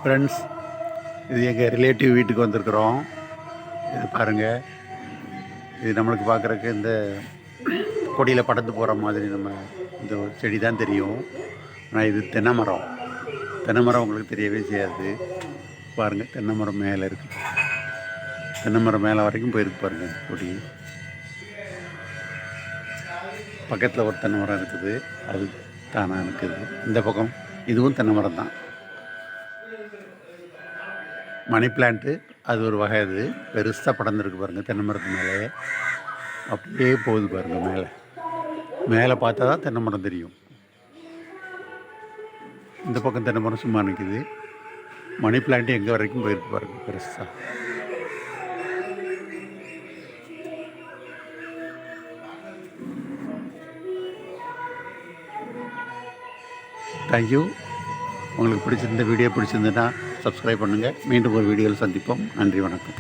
Friends, இது எங்கள் relative வீட்டுக்கு வந்திருக்குறோம். இது பாருங்கள், இது நம்மளுக்கு பார்க்குறக்கு இந்த கொடியில் படர்ந்து போகிற மாதிரி நம்ம இந்த செடி தான் தெரியும். ஆனால் இது தென்னை மரம். தென்னை மரம் உங்களுக்கு தெரியவே செய்யாது. பாருங்கள், தென்னை மரம் மேலே இருக்குது. தென்னை மரம் மேலே வரைக்கும் போயிருக்கு பாருங்கள் கொடி. பக்கத்தில் ஒரு தென்னை மரம் இருக்குது, அது தானாக இருக்குது. இந்த பக்கம் இதுவும் தென்னை மரம் தான். மணி பிளான்ட்டு அது ஒரு வகை. அது பெருசாக படர்ந்துருக்கு பாருங்கள் தென்னை மரத்து மேலே. அப்படியே போகுது பாருங்கள் மேலே. மேலே பார்த்தா தான் தென்னை மரம் தெரியும். இந்த பக்கம் தென்னை மரம் சும்மா நிற்குது. மணி பிளான்ட்டு எங்கே வரைக்கும் போயிருக்கு பாருங்கள் பெருசாக. தேங்க்யூ. உங்களுக்கு பிடிச்சிருந்த வீடியோ பிடிச்சிருந்ததுன்னா சப்ஸ்கிரைப் பண்ணுங்கள். மீண்டும் ஒரு வீடியோவில் சந்திப்போம். நன்றி, வணக்கம்.